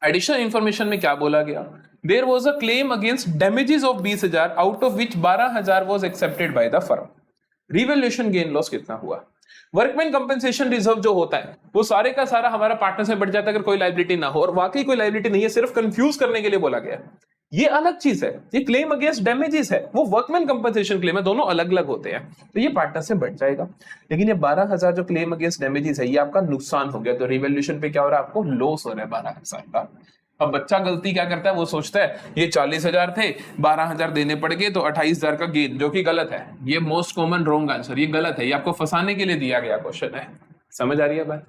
Additional information में क्या बोला गया? There was a claim against damages of 20,000, out of which 12,000 was accepted by the firm. Revaluation gain loss कितना हुआ? वर्कमैन कंपनसेशन रिजर्व जो होता है वो सारे का सारा हमारा पार्टनर से बढ़ जाता है अगर कोई लायबिलिटी ना हो, और वाकई कोई लायबिलिटी नहीं है, सिर्फ कंफ्यूज करने के लिए बोला गया। ये अलग चीज है, ये क्लेम अगेंस्ट डैमेजेस है, वो वर्कमैन कंपनसेशन क्लेम है, दोनों अलग अलग होते हैं, तो ये पार्टनर से बढ़ जाएगा। लेकिन ये 12,000 जो क्लेम अगेंस्ट डैमेजेस है, ये आपका नुकसान हो गया, तो रिवैल्यूएशन पे क्या हो रहा है, आपको लॉस हो रहा है 12,000 का। अब बच्चा गलती क्या करता है, वो सोचता है ये 40,000 थे, 12,000 देने पड़ गए तो 28,000 का गेन, जो कि गलत है। ये मोस्ट कॉमन रॉन्ग आंसर, ये गलत है, ये आपको फंसाने के लिए दिया गया क्वेश्चन है। समझ आ रही है बात?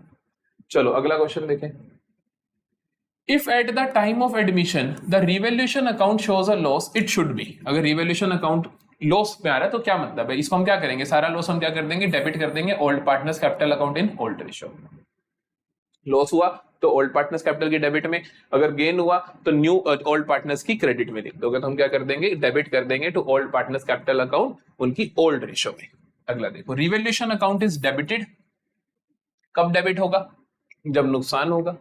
चलो अगला क्वेश्चन देखें। If at the time of admission the revaluation account shows a loss, it should be, अगर रिवैल्यूएशन अकाउंट लॉस में आ रहा है तो क्या मतलब है, इसको हम क्या करेंगे, सारा लॉस हम क्या कर देंगे, डेबिट कर देंगे old partners capital account in old ratio. Loss हुआ तो ओल्ड पार्टनर्स कैपिटल की डेबिट में, अगर गेन हुआ तो न्यू ओल्ड पार्टनर्स की क्रेडिट में लिख दोगे, तो हम क्या कर देंगे, डेबिट कर देंगे to old partners capital account उनकी ओल्ड रेशियो में। अगला देखो, रिवैल्यूएशन अकाउंट इज डेबिटेड, कब डेबिट होगा, जब नुकसान होगा।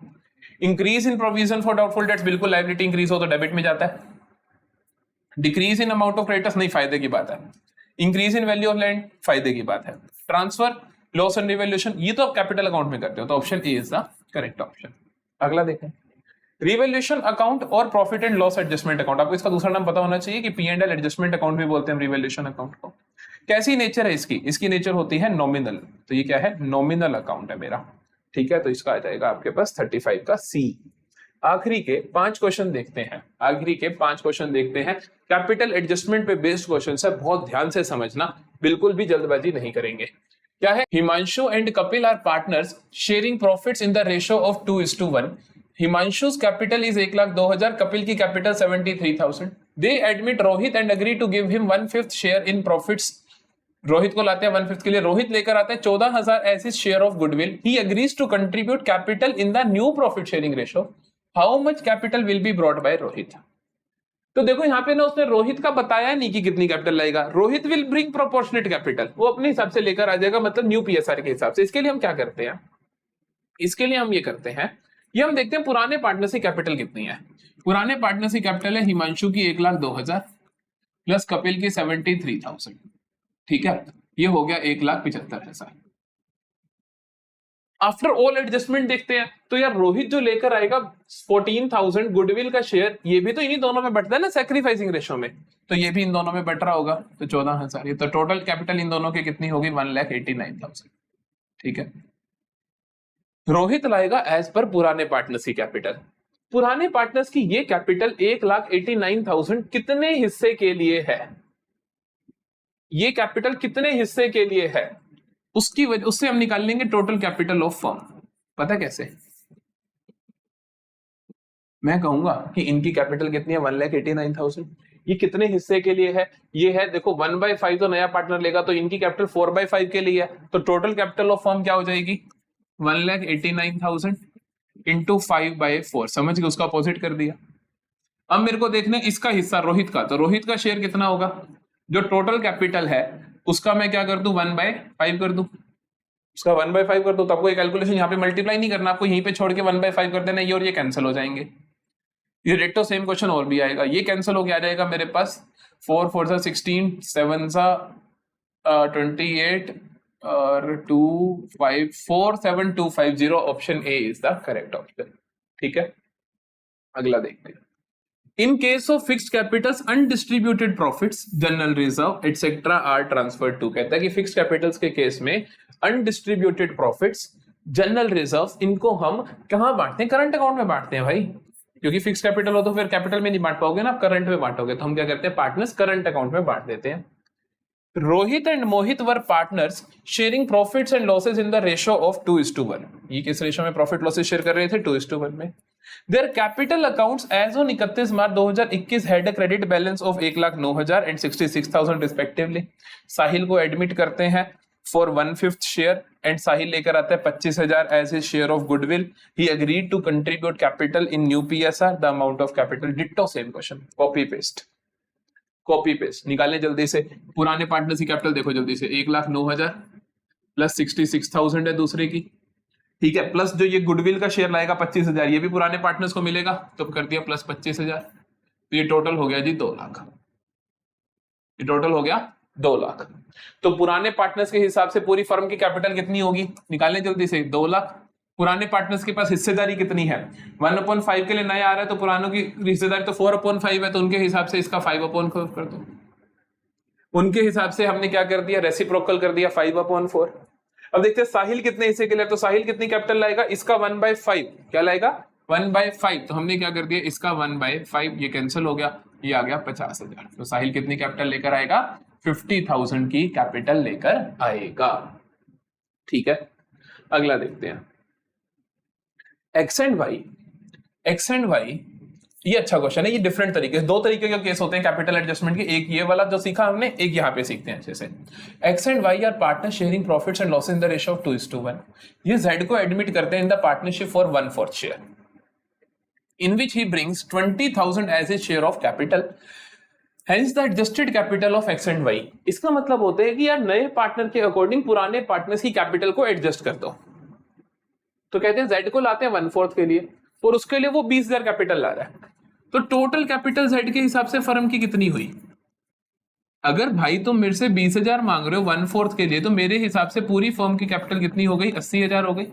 Increase in provision for doubtful debts, बिल्कुल लायबिलिटी इंक्रीज हो तो डेबिट में जाता है। Decrease in amount of creditors, नहीं, फायदे की बात है। Increase in value of land, फायदे की बात है। ट्रांसफर, लॉस एंड रिवैल्यूएशन, ये तो आप कैपिटल अकाउंट में करते हो, तो option A is the correct option. अगला देखें, रिवैल्यूएशन अकाउंट और profit and loss adjustment account, आपको इसका दूसरा नाम पता होना चाहिए कि P&L एडजस्टमेंट अकाउंट भी बोलते हैं रिवैल्यूएशन अकाउंट को। कैसी नेचर है इसकी, इसकी नेचर होती है नॉमिनल, तो ये क्या है, नॉमिनल अकाउंट है मेरा। ठीक है, तो इसका आ जाएगा आपके पास 35 का सी। आखिरी के 5 क्वेश्चन देखते हैं, कैपिटल एडजस्टमेंट पे बेस्ड क्वेश्चन है, बहुत ध्यान से समझना, बिल्कुल भी जल्दबाजी नहीं करेंगे। क्या है, Himanshu and Kapil are partners sharing profits in the ratio of 2:1। Himanshu's capital is 1,02,000, Kapil की capital 73,000। They admit Rohit and agree to give him 1/5 share in profits. Rohit को लाते हैं 1/5 के लिए, रोहित लेकर आता है 14,000 as his share of goodwill. He agrees to contribute capital in the new profit sharing ratio. How much capital will be brought by Rohit. तो देखो यहाँ पे ना उसने रोहित का बताया नहीं कि कितनी कैपिटल लाएगा। Rohit will bring proportionate capital, वो अपने हिसाब से लेकर आ जाएगा, मतलब न्यू पीएसआर के हिसाब से। इसके लिए हम क्या करते हैं, इसके लिए हम ये करते हैं, ये हम देखते हैं पुराने पार्टनर्स की कैपिटल कितनी है। पुराने पार्टनर्स की कैपिटल है हिमांशु की 1,02,000 प्लस कपिल की 73,000। ठीक है, ये हो गया 1,75,000। आफ्टर ऑल एडजस्टमेंट देखते हैं, तो यार रोहित जो लेकर आएगा 14,000 गुडविल का शेयर, ये भी तो इन्हीं दोनों में बटता है ना सैक्रिफाइसिंग रेशो में, तो ये भी इन दोनों में बट रहा होगा, तो 14,000। ये तो टोटल कैपिटल इन दोनों की कितनी होगी, 1,89,000। ठीक है, रोहित लाएगा एज पर पुराने पार्टनर्स की कैपिटल। पुराने पार्टनर्स की ये कैपिटल 1,89,000 कितने हिस्से के लिए है, ये कैपिटल कितने हिस्से के लिए है, उसकी वजह उससे हम निकाल लेंगे टोटल कैपिटल ऑफ फर्म। पता कैसे, मैं कहूंगा कि इनकी कैपिटल कितनी है 1,89,000, ये कितने हिस्से के लिए है, ये है देखो 1/5 तो नया पार्टनर लेगा, तो इनकी कैपिटल 4/5 के लिए है, तो टोटल कैपिटल ऑफ फर्म क्या हो जाएगी 1,89,000 इंटू 5/4। समझ गए, उसका अपोजिट कर दिया। अब मेरे को देखना है इसका हिस्सा रोहित का, तो रोहित का शेयर कितना होगा, जो टोटल कैपिटल है उसका मैं क्या कर दूं 1/5 कर दूं, उसका 1/5 कर दूं। तो आपको ये कैलकुलेशन यहाँ पे मल्टीप्लाई नहीं करना, आपको यहीं पे छोड़ के 1/5 कर देना, ये और ये कैंसिल हो जाएंगे। ये रेटो सेम क्वेश्चन और भी आएगा, ये कैंसिल हो गया, आ जाएगा मेरे पास 4 4 16 7 28 और 2 5 4 7 2 5 0। Option A is the correct option. ठीक है, अगला देखते हैं। In case of fixed capitals, undistributed profits, general reserve, etc. are transferred to। कहता है कि fixed capitals के केस में undistributed profits, general reserves, इनको हम कहाँ बांटते हैं, करंट अकाउंट में बांटते हैं भाई, क्योंकि फिक्स कैपिटल हो तो फिर कैपिटल में नहीं बांट पाओगे ना, आप करंट में बांटोगे। तो हम क्या करते हैं, पार्टनर्स करंट अकाउंट में बांट देते हैं। Rohit and Mohit were partners sharing profits and losses in the ratio of 2:1। ये किस रेशियो में प्रॉफिट लॉसेस शेयर कर रहे थे, 2:1 में। Their capital accounts as on 31 March 2021 had a credit balance of 1,09,000 and 66,000 respectively। साहिल को एडमिट करते हैं for 1/5 share and साहिल लेकर आता है 25,000 as his share of goodwill। He agreed to contribute capital in new PSR, the amount of capital ditto same question, copy paste निकालें जल्दी से। पुराने पार्टनर्स की कैपिटल देखो जल्दी से, 1,09,000 प्लस 66,000 है दूसरे की, ठीक है, प्लस जो ये गुडविल का शेयर लाएगा 25,000, ये भी पुराने पार्टनर्स को मिलेगा, तो कर दिया प्लस 25,000, तो ये टोटल हो गया जी 2 लाख। ये टोटल हो गया 2 लाख। तो पुराने पार्टनर्स के हिसाब से पूरी फर्म की कैपिटल कितनी होगी, निकालने जल्दी से, 2 लाख। पुराने पार्टनर्स के पास हिस्सेदारी कितनी है, 1/5 के लिए नया आ रहा है, तो पुरानों की हिस्सेदारी तो 4/5 है, तो उनके हिसाब से इसका 5/4 कर दो। उनके हिसाब से हमने क्या कर दिया, रेसिप्रोकल कर दिया 5/4। अब देखते हैं साहिल कितने हिस्से के लिए, तो साहिल कितनी कैपिटल लाएगा, इसका 1/5, क्या लाएगा 1/5, तो हमने क्या कर दिया, इसका 1/5, ये कैंसिल हो गया, ये आ गया 50,000। तो साहिल कितनी कैपिटल लेकर आएगा, 50,000 की कैपिटल लेकर आएगा। ठीक है, अगला देखते हैं, एक्स एंड वाई। ये अच्छा क्वेश्चन है, ये डिफरेंट तरीके से, 2 तरीके के केस होते हैं कैपिटल एडजस्टमेंट के, एक ये वाला जो सीखा हमने, एक यहाँ पे सीखते हैं अच्छे से। X and Y are partner sharing profits and losses in the ratio of 2:1। ये जेड को एडमिट करते हैं in the partnership for 1/4 share, in which he brings 20,000 as a share of capital, hence the adjusted capital of X and Y. इसका मतलब होता है कि यार नए पार्टनर के अकॉर्डिंग पुराने पार्टनर्स की कैपिटल को एडजस्ट कर दो। तो कहते हैं जेड को लाते हैं 1/4 के लिए, और उसके लिए वो 20,000 कैपिटल ला रहा है, तो टोटल कैपिटल जेड के हिसाब से फर्म की कितनी हुई। अगर भाई तुम मेरे से 20,000 मांग रहे हो 1/4 के लिए, तो मेरे हिसाब से पूरी फर्म की कैपिटल कितनी हो गई, 80,000 हो गई।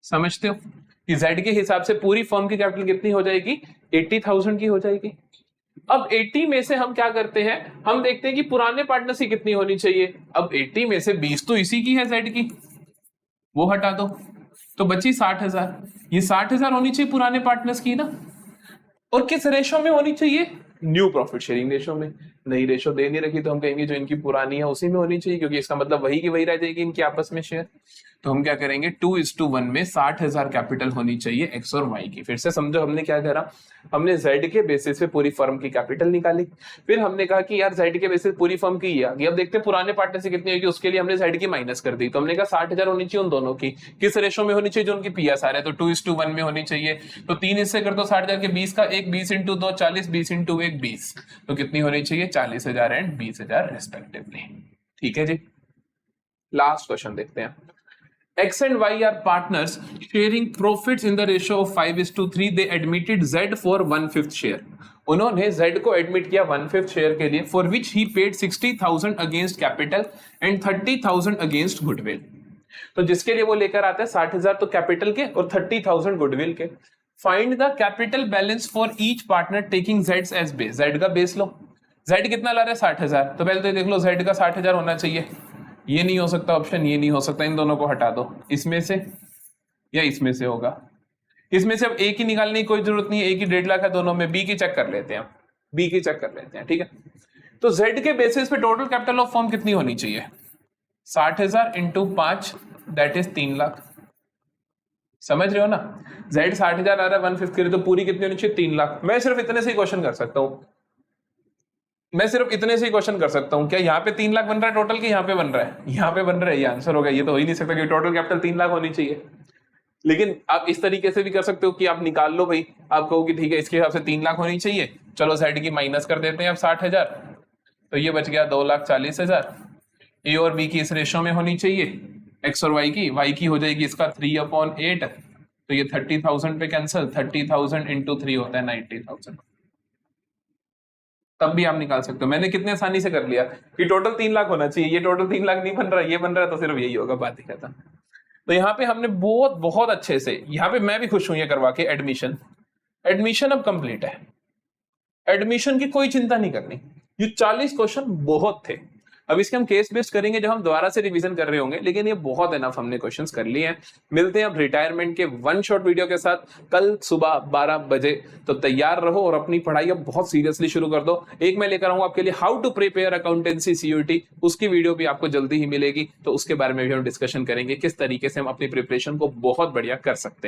समझते हो कि जेड के हिसाब से पूरी फर्म की कैपिटल कितनी हो जाएगी, 80,000 की हो जाएगी। अब 80 में से हम क्या करते हैं, हम देखते हैं कि पुराने पार्टनर की कितनी होनी चाहिए। अब 80 में से 20 तो इसी की है जेड की, वो हटा दो, तो बची 60,000। ये 60,000 होनी चाहिए पुराने पार्टनर्स की ना, और किस रेशो में होनी चाहिए? न्यू प्रॉफिट शेयरिंग रेशो में। नई रेशो दे नहीं रखी तो हम कहेंगे जो इनकी पुरानी है उसी में होनी चाहिए, क्योंकि इसका मतलब वही की वही रह जाएगी इनकी आपस में शेयर। तो हम क्या करेंगे, 2:1 में 60,000 कैपिटल होनी चाहिए एक्स और वाई की। फिर से समझो हमने क्या करा, हमने जेड के बेसिस पे पूरी फर्म की कैपिटल निकाली, फिर हमने कहा कि यार जेड के बेसिस पूरी फर्म की आ गई, अब देखते हैं पुराने पार्टनर से कितनी होगी, उसके लिए हमने जेड की माइनस कर दी। तो हमने कहा 60,000 होनी चाहिए उन दोनों की, किस रेशो में होनी चाहिए? जो उनकी पीएसआर है, तो 2:1 में होनी चाहिए। तो 3 हिस्से कर दो 60,000 के, 20 का एक, 20 इंटू 2 40, 20 इंटू 1 20, तो कितनी होनी चाहिए? 40,000 एंड 20,000 रेस्पेक्टिवली। ठीक है जी, लास्ट क्वेश्चन देखते हैं। X and Y are partners sharing profits in the ratio of 5:3. They admitted Z for 1/5 share. उन्होंने Z को एडमिट किया 1/5 शेयर के लिए, for which he paid 60,000 against capital and 30,000 against goodwill. तो जिसके लिए वो लेकर आते हैं 60,000 तो कैपिटल के और 30,000 गुडविल के। Find the capital balance for each partner taking Z as base. Z का बेस लो, Z कितना ला रहे हैं? 60,000। तो पहले तो देख लो Z का 60,000 होना चाहिए। ये नहीं हो सकता ऑप्शन, ये नहीं हो सकता, इन दोनों को हटा दो, इसमें से या इसमें से होगा। इसमें से अब ए की निकालने की कोई जरूरत नहीं है, ए की 1.5 लाख है दोनों में, बी की चेक कर लेते हैं, बी की चेक कर लेते हैं। ठीक है, तो जेड के बेसिस पे टोटल कैपिटल ऑफ फर्म कितनी होनी चाहिए? 60,000 इंटू 5 दैट इज 3 लाख। समझ रहे हो ना, जेड 60,000 आ रहा है 1/5 के लिए, तो पूरी कितनी होनी चाहिए? 3 लाख। मैं सिर्फ इतने से ही क्वेश्चन कर सकता हूं, मैं सिर्फ इतने से ही क्वेश्चन कर सकता हूं। क्या यहाँ पे 3 लाख बन रहा है टोटल, की यहाँ पे बन रहा है? यहाँ पे बन रहा है, ये आंसर होगा। ये तो हो ही नहीं सकता कि टोटल कैपिटल 3 लाख होनी चाहिए। लेकिन आप इस तरीके से भी कर सकते हो कि आप निकाल लो भाई, आप कहो कि ठीक है इसके हिसाब से 3 लाख होनी चाहिए, चलो जेड की माइनस कर देते हैं अब 60,000, तो ये बच गया 2,40,000। ए और बी की इस रेशो में होनी चाहिए, एक्स और वाई की हो जाएगी इसका 3/8, तो ये 30,000 पे कैंसिल, 30,000 इंटू 3 होता है 90,000। तब भी आप निकाल सकते हो। मैंने कितने आसानी से कर लिया कि टोटल 3 लाख होना चाहिए, ये टोटल 3 लाख नहीं बन रहा, ये बन रहा है, तो सिर्फ यही होगा, बात ही खत्म। तो यहाँ पे हमने बहुत बहुत अच्छे से, यहाँ पे मैं भी खुश हूं ये करवा के। एडमिशन अब कंप्लीट है, एडमिशन की कोई चिंता नहीं करनी। ये 40 क्वेश्चन बहुत थे, अब इसके हम केस बेस्ड करेंगे जब हम दोबारा से रिवीजन कर रहे होंगे, लेकिन ये बहुत इनफ हमने क्वेश्चंस कर लिए हैं। मिलते हैं अब रिटायरमेंट के वन शॉट वीडियो के साथ कल सुबह 12 बजे। तो तैयार रहो और अपनी पढ़ाई अब बहुत सीरियसली शुरू कर दो। एक मैं लेकर आऊंगा आपके लिए how to prepare accountancy CUET, उसकी वीडियो भी आपको जल्दी ही मिलेगी, तो उसके बारे में भी हम डिस्कशन करेंगे किस तरीके से हम अपनी प्रिपरेशन को बहुत बढ़िया कर सकते हैं।